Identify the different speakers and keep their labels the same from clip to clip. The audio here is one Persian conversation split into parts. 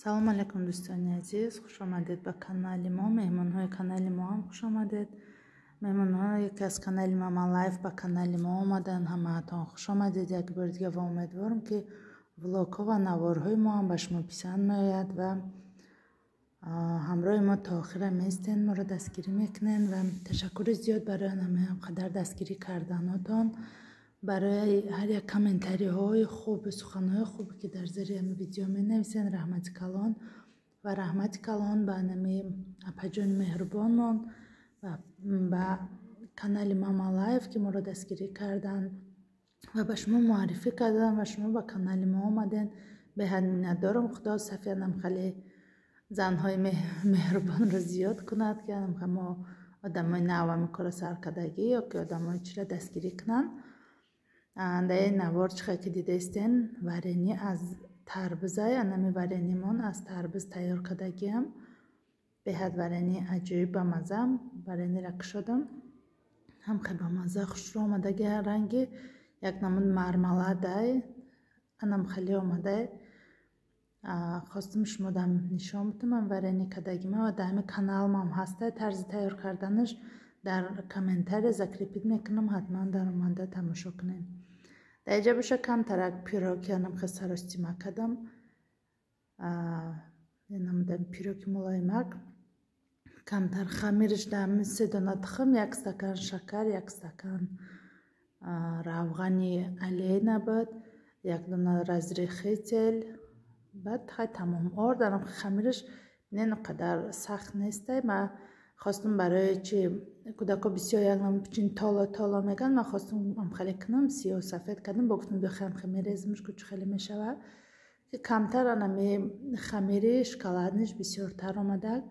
Speaker 1: سلام علیکم دوستان عزیز، خوش آمدید به کانال ما. مهمان‌های کانال ما هم خوش آمدید. مهمان‌های که از کانال مامان لایف به کانال ما آمدن، همه‌تان خوش آمدید یک بار دیگه و امیدوارم که ولاگ‌ها و نوارهای ما هم به شما پسند میاد و همراه ما تا آخر هستین، ما را دستگیری میکنین و تشکر زیاد برای همینقدر دستگیری کردناتان، برای هر یک کامنتاری های خوب، سخنهای خوب که در زیر ویدیو می نویسین. رحمت کلان و رحمت کلان به نمی اپجان مهربانان و به کانال مامان لایف که ما را دستگیری کردن و به شما معرفی کردن و شما به کانال ما آمدین. به حد می‌دارم خدا صفیانم خیلی زنهای مهربان را زیاد کند که ما آدمای نو میکره سرکدگی یا که آدمای چی را دستگیری کنن. در این نوار چه که دیده استین ورنی از تربزه، انمی ورنی من از تربز تیار کردگی هم به حد ورنی عجیب به مزم ورنی رک شدم هم خیلی به مزه خوش رو آمدگی رنگی یک نمود مرملاده انم خیلی آمده. خواستم شما دم نشان بدم من ورنی کردگی و در کانال هم هسته. طرز تیار کردنش در کامنتاری ذکر پید میکنم، حتما در اومده تماشا کنین. در اینجا بشه کم ترک پیروکی انم خیلی سراستی مکدم نمودم پیروکی ملایمک کمتر خمیرش دم 3 دانه تخم، 1 استکان شکر، 1 استکان روغنی علی نبات، 1 دانه رزریخی تیل، بعد خیلی تمام آر دارم. خمیرش نه قدر سخت نیسته. من خواستم برای چی کودکا بسیار یک نام بچین تالا میگن، من خواستم هم خیلی کنم سیاه و سفید کردم با گفتم بخیم خمیر ازمش کچ خیلی میشود که کمتر انمی خمیری شکلاتش بسیار تر آمده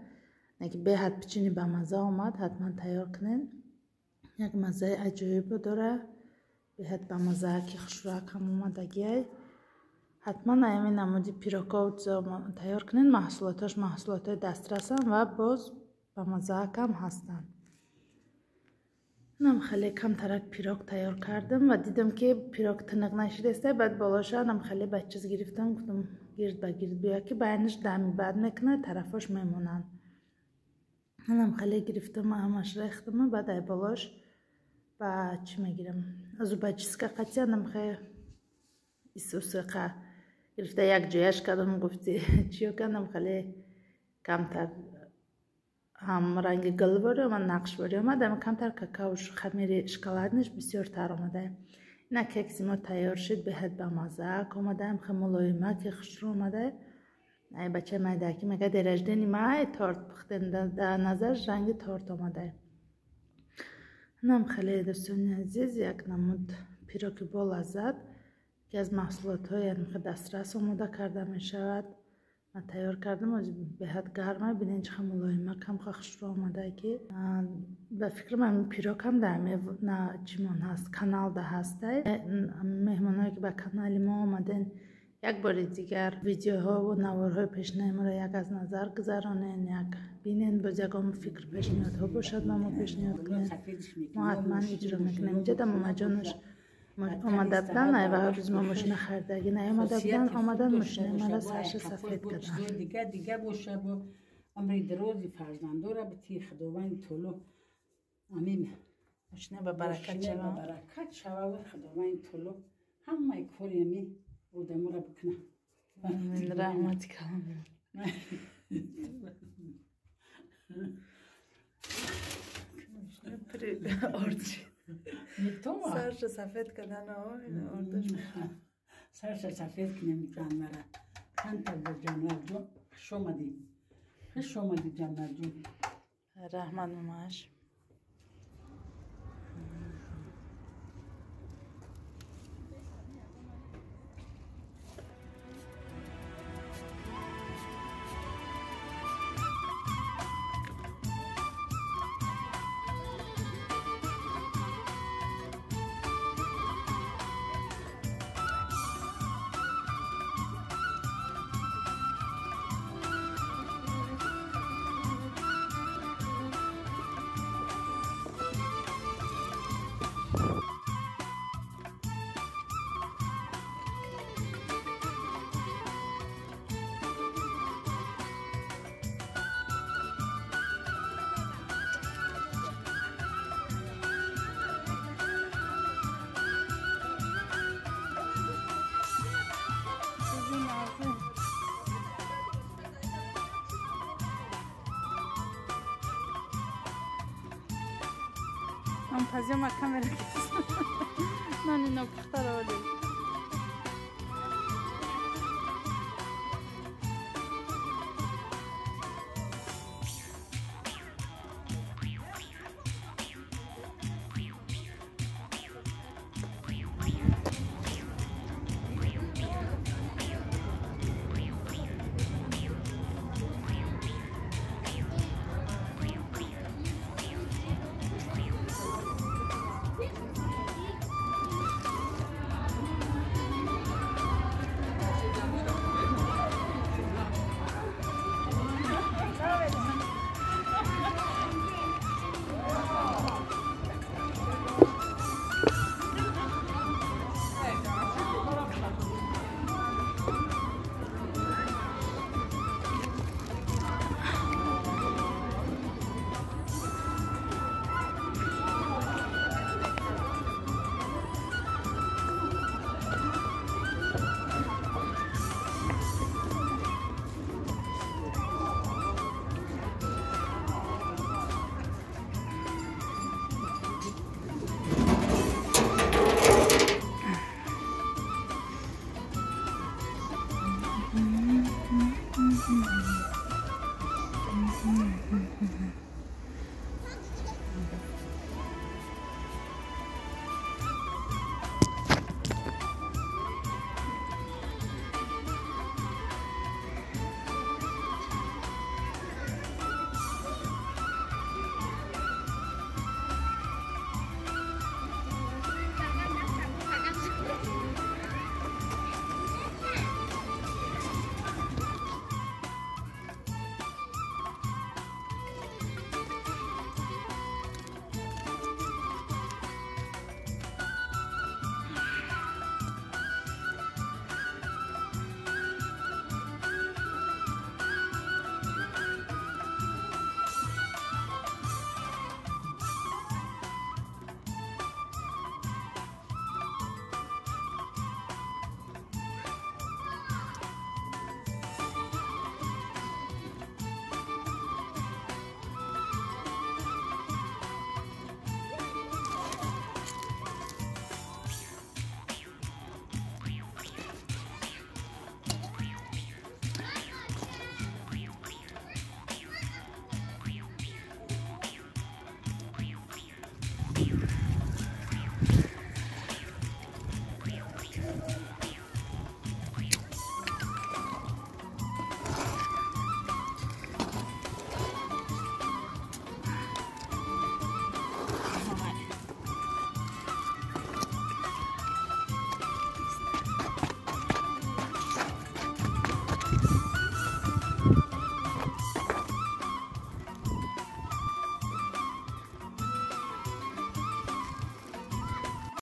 Speaker 1: نگه به حد بچینی به مزه آمد. حتما تیار کنین، یک مزه عجیب داره به حد به مزه که خوشرک هم اومدگی. حتما همین نمودی پیروکا تیار کنین. محصولاتش محصولات دسترسن و باز با مزه کم هستن. نم خیلی کم ترک پیروک تیار کردم و دیدم که پیروک تنق نشده است. بعد بالاش هم خیلی بچه‌ز گرفتم، گفتم گرد به گرد بیا که بعدش دمی بعد میکنه طرفش میمونن. نم خیلی گرفتم همش ریختم. بعد ای بالاش با چی میگیرم از بچه‌ز که قطعا نم خیلی ایسوسقه گرفته یک جایش کردم، گفتی چیو کردم خیلی کمتر هم رنگ گل باره و نقش باره آمده. کمتر کاکاوش خمیر شکلاتش بسیار تر آمده. اینا کیک ما تیار شد به حد به مزه آمده. هم خیلی ملایمه که خوش آمده. ای بچه میدکی میگه درجه نیمه تارت پختن در نظرش رنگ تارت آمده. هم خیلی دوستان عزیز یک نمود پیروکی با لذت که از محصولات های دسترس آماده کرده می شود. من تیار کردم از به حد گرمه. بینین چه ملایمه کم خوش رو آمده که به فکر من پیروک هم در نه چیمون هست کانال ده هسته. مهمانایی که به کانال ما آمدن یک بار دیگر ویدیوها و نوارهای پیشنهاد ما را یک از نظر گذارانین، یک بینین باز یکم فکر پیشنهاد ها باشد ما پیشنهاد کنین، ما حتما اجرا میکنیم. اینجا در ماما جانش آمده بودن ای و روز ما ماشین خرده اگه نه آمده بودن آمدن ماشین ما را سرش سفید کردن.
Speaker 2: دیگه باشه با عمری درازی فرزندو را به تی خداوند طولو امین
Speaker 1: ماشین به برکت
Speaker 2: شوه و خداوند طولو همه کاری می بودم را بکنه.
Speaker 1: من رحمت کنم. سرش سفید کردن
Speaker 2: سرش سفید کنیم جانوره چند تا جانور جون خوش آمدی جانور جون.
Speaker 1: رحمت مماش من پزیام کامera کس. نانی نپختار آورده.